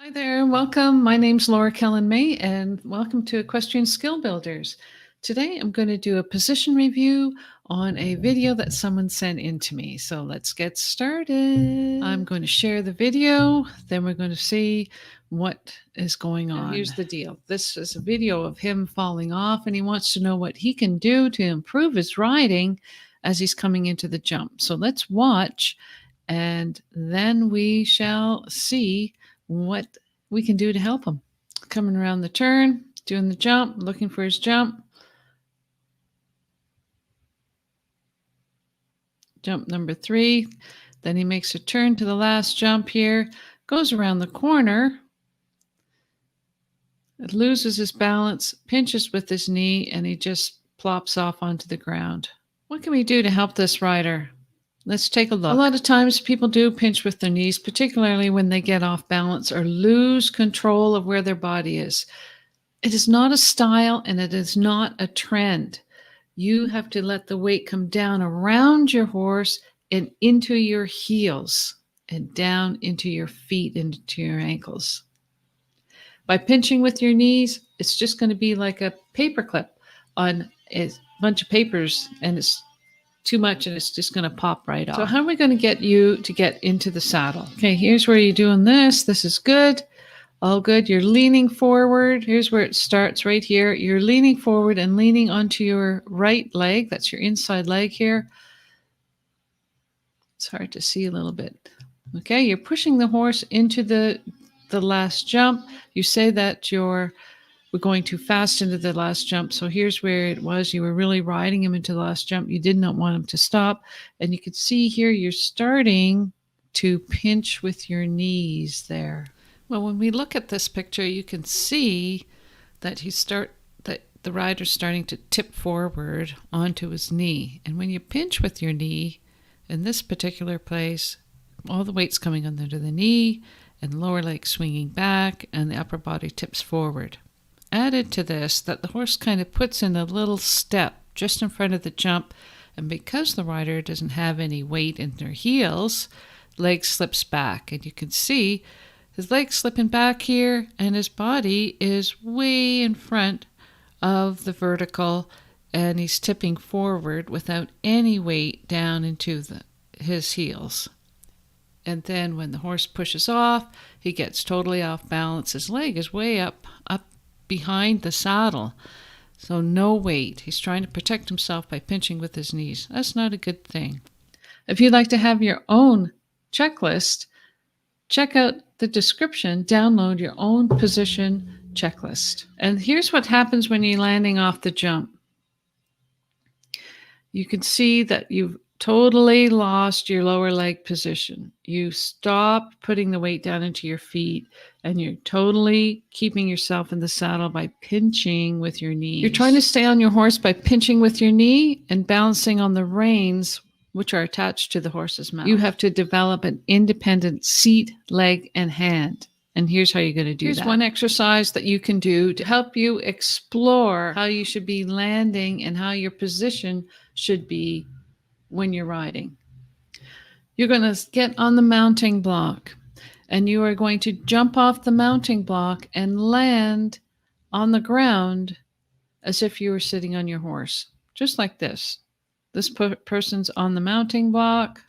Hi there, welcome. My name's Laura Kelland-May and welcome to Equestrian Skill Builders. Today I'm going to do a position review on a video that someone sent in to me. So let's get started. I'm going to share the video, then we're going to see what is going on. And here's the deal. This is a video of him falling off and he wants to know what he can do to improve his riding as he's coming into the jump. So let's watch and then we shall see what we can do to help him. Coming around the turn, doing the jump, looking for his jump. Jump number 3. Then he makes a turn to the last jump here, goes around the corner, loses his balance, pinches with his knee, and he just plops off onto the ground. What can we do to help this rider? Let's take a look. A lot of times people do pinch with their knees, particularly when they get off balance or lose control of where their body is. It is not a style and it is not a trend. You have to let the weight come down around your horse and into your heels and down into your feet, into your ankles. By pinching with your knees, it's just going to be like a paper clip on a bunch of papers and it's too much and it's just going to pop right off. So how are we going to get you to get into the saddle? Okay, here's where you're doing this. This is good. All good. You're leaning forward. Here's where it starts right here. You're leaning forward and leaning onto your right leg. That's your inside leg here. It's hard to see a little bit. Okay, you're pushing the horse into the last jump. You say that we're going too fast into the last jump. So here's where it was. You were really riding him into the last jump. You did not want him to stop. And you can see here, you're starting to pinch with your knees there. Well, when we look at this picture, you can see that the rider's starting to tip forward onto his knee. And when you pinch with your knee in this particular place, all the weight's coming under the knee and lower leg swinging back and the upper body tips forward. Added to this, that the horse kind of puts in a little step just in front of the jump, and because the rider doesn't have any weight in their heels, leg slips back, and you can see his leg slipping back here, and his body is way in front of the vertical, and he's tipping forward without any weight down into his heels. And then when the horse pushes off, he gets totally off balance. His leg is way up behind the saddle, so no weight. He's trying to protect himself by pinching with his knees. That's not a good thing. If you'd like to have your own checklist, check out the description, download your own position checklist. And here's what happens when you're landing off the jump. You can see that you've totally lost your lower leg position. You stop putting the weight down into your feet and you're totally keeping yourself in the saddle by pinching with your knees. You're trying to stay on your horse by pinching with your knee and balancing on the reins, which are attached to the horse's mouth. You have to develop an independent seat, leg, and hand. And here's how you're going to do that. Here's one exercise that you can do to help you explore how you should be landing and how your position should be when you're riding. You're going to get on the mounting block and you are going to jump off the mounting block and land on the ground as if you were sitting on your horse, just like this. This person's on the mounting block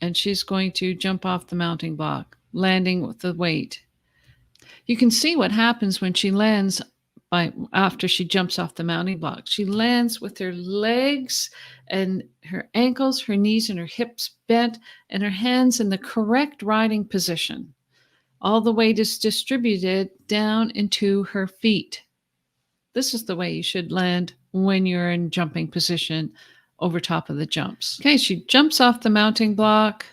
and she's going to jump off the mounting block, landing with the weight. You can see what happens when she lands after she jumps off the mounting block. She lands with her legs and her ankles, her knees, and her hips bent, and her hands in the correct riding position. All the weight is distributed down into her feet. This is the way you should land when you're in jumping position over top of the jumps. Okay, she jumps off the mounting block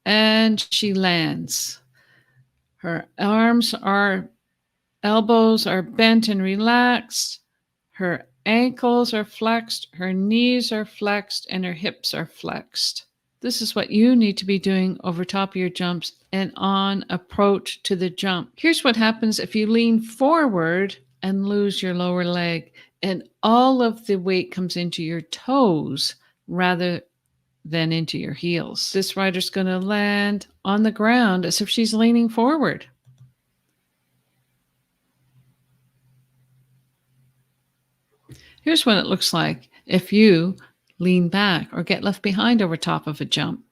and she lands. Her elbows are bent and relaxed. Her ankles are flexed. Her knees are flexed and her hips are flexed. This is what you need to be doing over top of your jumps and on approach to the jump. Here's what happens if you lean forward and lose your lower leg and all of the weight comes into your toes rather then into your heels. This rider's going to land on the ground as if she's leaning forward. Here's what it looks like if you lean back or get left behind over top of a jump.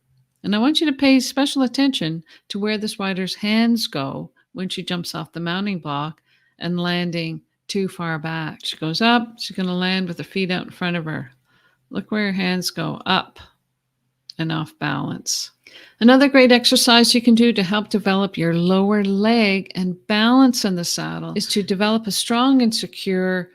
And I want you to pay special attention to where this rider's hands go when she jumps off the mounting block and landing too far back. She goes up, she's going to land with her feet out in front of her. Look where her hands go, up and off balance. Another great exercise you can do to help develop your lower leg and balance in the saddle is to develop a strong and secure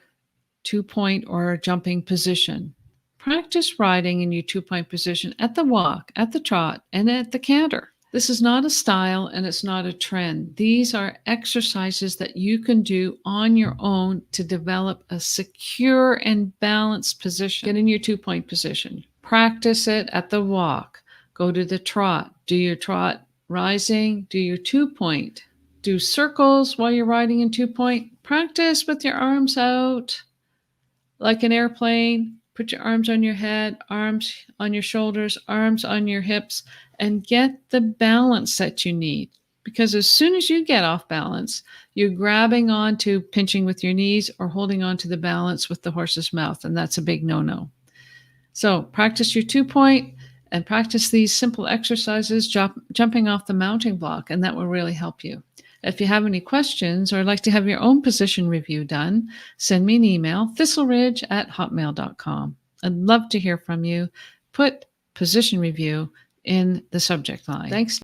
2-point or jumping position. Practice riding in your 2-point position at the walk, at the trot, and at the canter. This is not a style and it's not a trend. These are exercises that you can do on your own to develop a secure and balanced position. Get in your 2-point position. Practice it at the walk. Go to the trot. Do your trot rising. Do your 2-point. Do circles while you're riding in 2-point. Practice with your arms out. Like an airplane, put your arms on your head, arms on your shoulders, arms on your hips, and get the balance that you need. Because as soon as you get off balance, you're grabbing onto pinching with your knees or holding onto the balance with the horse's mouth, and that's a big no-no. So practice your 2-point and practice these simple exercises, jumping off the mounting block, and that will really help you. If you have any questions or like to have your own position review done, send me an email, thistleridge@hotmail.com. I'd love to hear from you. Put position review in the subject line. Thanks.